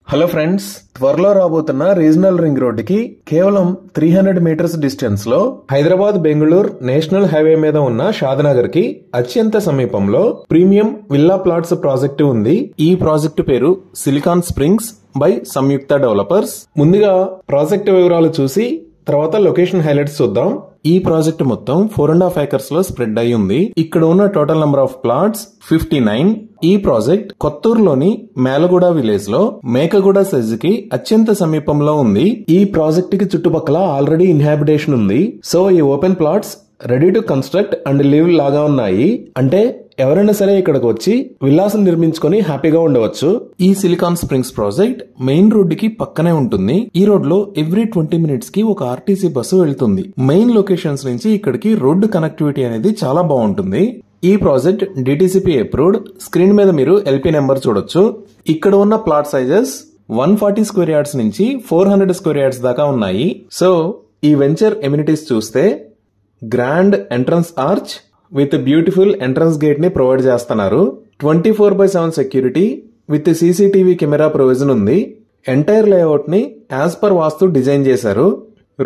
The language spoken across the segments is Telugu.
హలో ఫ్రెండ్స్, త్వరలో రాబోతున్న రీజనల్ రింగ్ రోడ్డుకి కేవలం 300 మీటర్స్ డిస్టెన్స్ లో హైదరాబాద్ బెంగళూరు నేషనల్ హైవే మీద ఉన్న షాద్నగర్ కి అత్యంత సమీపంలో ప్రీమియం విల్లా ప్లాట్స్ ప్రాజెక్టు ఉంది. ఈ ప్రాజెక్టు పేరు Silicon Springs by Samyukta developers. ముందుగా ప్రాజెక్టు వివరాలు చూసి తర్వాత లొకేషన్ హైలైట్స్ చూద్దాం. ఈ ప్రాజెక్ట్ మొత్తం 4.5 acres లో స్ప్రెడ్ అయి ఉంది. ఇక్కడ ఉన్న టోటల్ నెంబర్ ఆఫ్ ప్లాట్స్ 59. ఈ ప్రాజెక్ట్ కొత్తూరులోని మేలగూడ విలేజ్ లో మేకగూడ సెజ్ కి అత్యంత సమీపంలో ఉంది. ఈ ప్రాజెక్ట్ కి చుట్టుపక్కల ఆల్రెడీ ఇన్హాబిటేషన్ ఉంది. సో ఈ open plots ready to construct and live లాగా ఉన్నాయి. అంటే ఎవరైనా సరే ఇక్కడికి వచ్చి విల్లాసులు నిర్మించుకొని హ్యాపీగా ఉండవచ్చు. ఈ silicon springs project main road కి పక్కనే ఉంటుంది. ఈ రోడ్ లో ఎవ్రీ 20 minutes కి ఒక ఆర్టీసీ బస్సు వెళ్తుంది. మెయిన్ లొకేషన్స్ నుంచి ఇక్కడికి రోడ్డు కనెక్టివిటీ అనేది చాలా బాగుంటుంది. ఈ ప్రాజెక్ట్ డిటిసిపి అప్రూవ్డ్. స్క్రీన్ మీద మీరు ఎల్పీ నెంబర్ చూడొచ్చు. ఇక్కడ ఉన్న ప్లాట్ సైజెస్ 140 square yards నుంచి 400 square yards దాకా ఉన్నాయి. సో ఈ వెంచర్ ఎమ్యూనిటీస్ చూస్తే grand entrance arch with beautiful entrance gate ని ప్రొవైడ్ చేస్తున్నారు. 24/7 security with CCTV camera provision ఉంది. ఎంటైర్ లేఅవుట్ ని యాజ్ పర్ వాస్తు డిజైన్ చేశారు.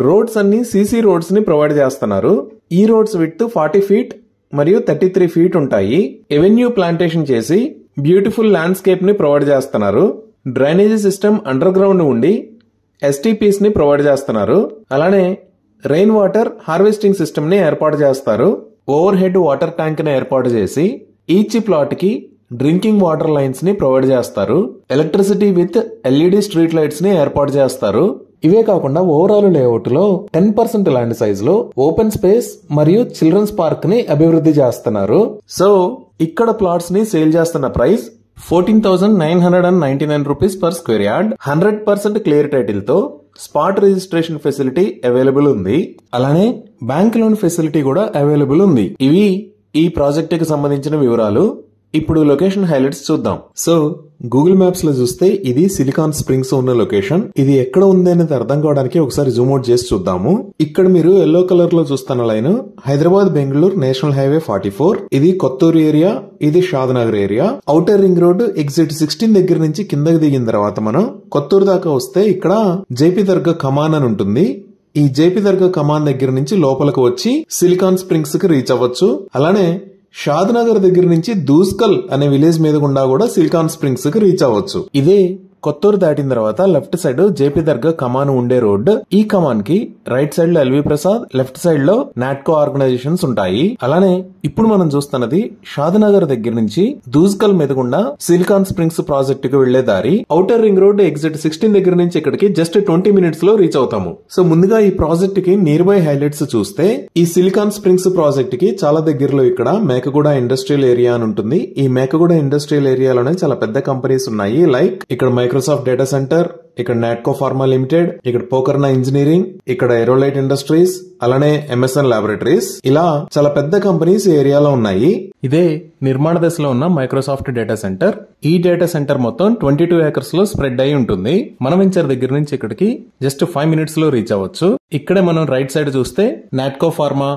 రోడ్స్ అన్ని సీసీ రోడ్స్ ని ప్రొవైడ్ చేస్తున్నారు. ఈ రోడ్స్ విడ్త్ 40 feet మరియు 33 feet ఉంటాయి. ఎవెన్యూ ప్లాంటేషన్ చేసి బ్యూటిఫుల్ ల్యాండ్స్కేప్ ని ప్రొవైడ్ చేస్తున్నారు. డ్రైనేజీ సిస్టమ్ అండర్ గ్రౌండ్ ఉండి ఎస్టీపీస్ ని ప్రొవైడ్ చేస్తున్నారు. అలానే రెయిన్ వాటర్ హార్వెస్టింగ్ సిస్టమ్ ని ఏర్పాటు చేస్తారు. ఓవర్ హెడ్ వాటర్ ట్యాంక్ ని ఏర్పాటు చేసి ఈచ్ ప్లాట్ కి డ్రింకింగ్ వాటర్ లైన్స్ ని ప్రొవైడ్ చేస్తారు. Electricity with LED street lights ని ఏర్పాటు చేస్తారు. ఇవే కాకుండా ఓవరాల్ లేఅవుట్ లో 10% ల్యాండ్ సైజ్ లో ఓపెన్ స్పేస్ మరియు చిల్డ్రన్స్ పార్క్ ని అభివృద్ధి చేస్తున్నారు. సో ఇక్కడ ప్లాట్స్ ని సేల్ చేస్తున్న price 14,999 rupees per square yard. 100% clear title తో స్పాట్ రిజిస్ట్రేషన్ ఫెసిలిటీ అవైలబుల్ ఉంది. అలానే బ్యాంక్ లోన్ ఫెసిలిటీ కూడా అవైలబుల్ ఉంది. ఇవి ఈ ప్రాజెక్ట్ కి సంబంధించిన వివరాలు. ఇప్పుడు లొకేషన్ హైలైట్స్ చూద్దాం. సో గూగుల్ మ్యాప్స్ లో చూస్తే ఇది సిలికాన్ స్ప్రింగ్స్ ఉన్న లొకేషన్. ఇది ఎక్కడ ఉంది అనేది అర్థం కావడానికి ఒకసారి జూమ్ అవుట్ చేసి చూద్దాము. ఇక్కడ మీరు ఎల్లో కలర్ లో చూస్తున్న line Hyderabad Bengaluru national highway 44. ఇది కొత్తూరు ఏరియా, ఇది Shadnagar area. Outer ring road exit 16 దగ్గర నుంచి కిందకి దిగిన తర్వాత మనం కొత్తూరు దాకా వస్తే ఇక్కడ జేపీ దర్గా కమాన్ అని ఉంటుంది. ఈ జేపీ దర్గా కమాన్ దగ్గర నుంచి లోపలికి వచ్చి సిలికాన్ స్ప్రింగ్స్ కి రీచ్ అవ్వచ్చు. అలానే షాద్నగర్ దగ్గర నుంచి దూస్కల్ అనే విలేజ్ మీద గుండా కూడా సిలికాన్ స్ప్రింగ్స్ కి రీచ్ అవ్వచ్చు. ఇదే కొత్తూరు దాటిన తర్వాత లెఫ్ట్ సైడ్ జేపీ దర్గా కమాన్ ఉండే రోడ్. ఈ కమాన్ కి రైట్ సైడ్ లో ఎల్వి ప్రసాద్, లెఫ్ట్ సైడ్ లో నాట్కో ఆర్గనైజేషన్స్ ఉంటాయి. అలానే ఇప్పుడు మనం చూస్తున్నది షాద్నగర్ దగ్గర నుంచి దూస్కల్ మీద గుండా సిలికాన్ స్ప్రింగ్స్ ప్రాజెక్ట్ కు వెళ్లే దారి. ఔటర్ రింగ్ రోడ్ ఎగ్జిట్ 16 దగ్గర నుంచి ఇక్కడికి జస్ట్ 20 minutes లో రీచ్ అవుతాము. సో ముందుగా ఈ ప్రాజెక్ట్ కి నియర్ బై హైలైట్స్ చూస్తే ఈ సిలికాన్ స్ప్రింగ్స్ ప్రాజెక్ట్ కి చాలా దగ్గరలో ఇక్కడ మేకగూడ ఇండస్ట్రియల్ ఏరియా అని ఉంటుంది. ఈ మేకగూడ ఇండస్ట్రియల్ ఏరియాలోనే చాలా పెద్ద కంపెనీస్ ఉన్నాయి. లైక్ ఇక్కడ మైక్రోసాఫ్ట్ డేటా సెంటర్, ఇక్కడ నాట్కో ఫార్మా లిమిటెడ్, ఇక్కడ పోకర్నా ఇంజనీరింగ్, ఇక్కడ ఏరోలైట్ ఇండస్ట్రీస్, అలానే ఎంఎస్ఎన్ ల్యాబొరేటరీస్. ఇలా చాలా పెద్ద కంపెనీస్ ఈ ఏరియాలో ఉన్నాయి. ఇదే నిర్మాణ దశలో ఉన్న మైక్రోసాఫ్ట్ డేటా సెంటర్. ఈ డేటా సెంటర్ మొత్తం 22 acres లో స్ప్రెడ్ అయి ఉంటుంది. మన వెంచర్ దగ్గర నుంచి ఇక్కడికి జస్ట్ 5 minutes లో రీచ్ అవ్వచ్చు. ఇక్కడే మనం రైట్ సైడ్ చూస్తే నాట్కో ఫార్మా,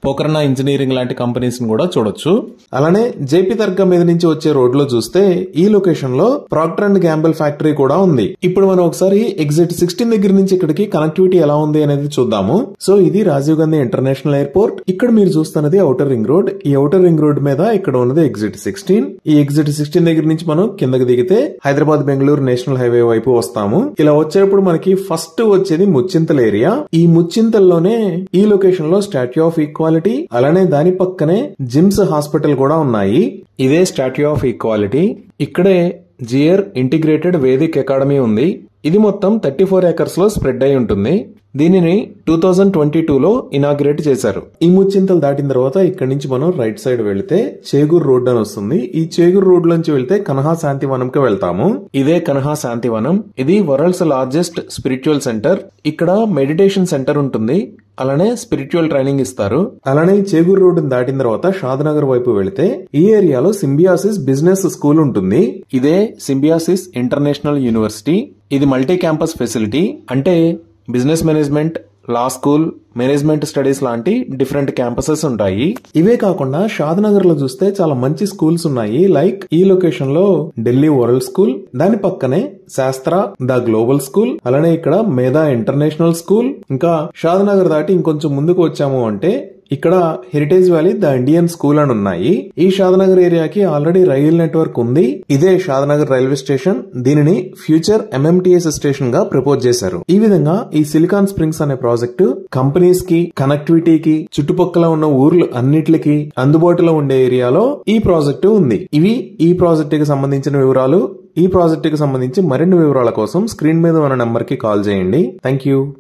పోకర్నా ఇంజనీరింగ్ లాంటి కంపెనీస్ ని కూడా చూడొచ్చు. అలానే జేపీ దర్గా మీద నుంచి వచ్చే రోడ్ లో చూస్తే ఈ లొకేషన్ లో ప్రాక్టర్ అండ్ గ్యాంబుల్ ఫ్యాక్టరీ కూడా ఉంది. ఇప్పుడు మనం ఒకసారి ఎగ్జిట్ 16 దగ్గర నుంచి ఇక్కడికి కనెక్టివిటీ ఎలా ఉంది అనేది చూద్దాము. సో ఇది రాజీవ్ గాంధీ ఇంటర్నేషనల్ ఎయిర్పోర్ట్. ఇక్కడ మీరు చూస్తున్నది ఔటర్ రింగ్ రోడ్. ఈ ఔటర్ రింగ్ రోడ్ మీద ఇక్కడ ఉన్నది ఎగ్జిట్ 16. ఈ ఎగ్జిట్ 16 దగ్గర నుంచి మనం కిందకి దిగితే హైదరాబాద్ బెంగళూరు నేషనల్ హైవే వైపు వస్తాము. ఇలా వచ్చేప్పుడు మనకి ఫస్ట్ వచ్చేది ముచ్చింతల్ ఏరియా. ఈ ముచ్చింతల్లోనే ఈ లొకేషన్ లో స్టాట్యూ ఆఫ్ ఈక్వాలిటీ, అలానే దాని పక్కనే జిమ్స్ హాస్పిటల్ కూడా ఉన్నాయి. ఇదే స్టాట్యూ ఆఫ్ ఈక్వాలిటీ. ఇక్కడే జియర్ ఇంటిగ్రేటెడ్ వేదిక్ అకాడమీ ఉంది. ఇది మొత్తం 34 acres లో స్ప్రెడ్ అయి ఉంటుంది. దీనిని 2022లో ఇనాగ్రేట్ చేశారు. ఈ ముచ్చింతలు దాటిన తర్వాత ఇక్కడి నుంచి మనం రైట్ సైడ్ వెళ్తే చేగూర్ రోడ్ అని వస్తుంది. ఈ చేగూర్ రోడ్ నుంచి వెళ్తే కన్హా శాంతివనం కి వెళ్తాము. ఇదే కన్హా శాంతివనం. ఇది వరల్డ్స్ లార్జెస్ట్ స్పిరిచువల్ సెంటర్. ఇక్కడ మెడిటేషన్ సెంటర్ ఉంటుంది. అలానే స్పిరిచువల్ ట్రైనింగ్ ఇస్తారు. అలానే చేగూర్ రోడ్ దాటిన తర్వాత షాద్నగర్ వైపు వెళితే ఈ ఏరియాలో సింబియాసిస్ బిజినెస్ స్కూల్ ఉంటుంది. ఇదే సింబియాసిస్ ఇంటర్నేషనల్ యూనివర్సిటీ. ఇది మల్టీ క్యాంపస్ ఫెసిలిటీ. అంటే బిజినెస్ మేనేజ్మెంట్, లా స్కూల్, మేనేజ్మెంట్ స్టడీస్ లాంటి డిఫరెంట్ క్యాంపసెస్ ఉంటాయి. ఇవే కాకుండా షాద్నగర్ లో చూస్తే చాలా మంచి స్కూల్స్ ఉన్నాయి. లైక్ ఈ లొకేషన్ లో ఢిల్లీ వరల్డ్ స్కూల్, దాని పక్కనే శాస్త్ర, ద గ్లోబల్ స్కూల్, అలానే ఇక్కడ మేధా ఇంటర్నేషనల్ స్కూల్, ఇంకా షాద్ నగర్ దాటి ఇంకొంచెం ముందుకు వచ్చాము అంటే ఇక్కడ heritage valley, the Indian school అని ఉన్నాయి. ఈ షాద్నగర్ ఏరియాకి ఆల్రెడీ రైల్ నెట్వర్క్ ఉంది. ఇదే షాద్నగర్ రైల్వే స్టేషన్. దీనిని ఫ్యూచర్ MMTS స్టేషన్ గా ప్రపోజ్ చేశారు. ఈ విధంగా ఈ సిలికాన్ స్ప్రింగ్స్ అనే ప్రాజెక్టు కంపెనీస్ కి, కనెక్టివిటీకి, చుట్టుపక్కల ఉన్న ఊర్లు అన్నిటికి అందుబాటులో ఉండే ఏరియాలో ఈ ప్రాజెక్టు ఉంది. ఇవి ఈ ప్రాజెక్టుకి సంబంధించిన వివరాలు. ఈ ప్రాజెక్టుకి సంబంధించి మరిన్ని వివరాల కోసం స్క్రీన్ మీద ఉన్న నంబర్ కి కాల్ చేయండి. Thank you.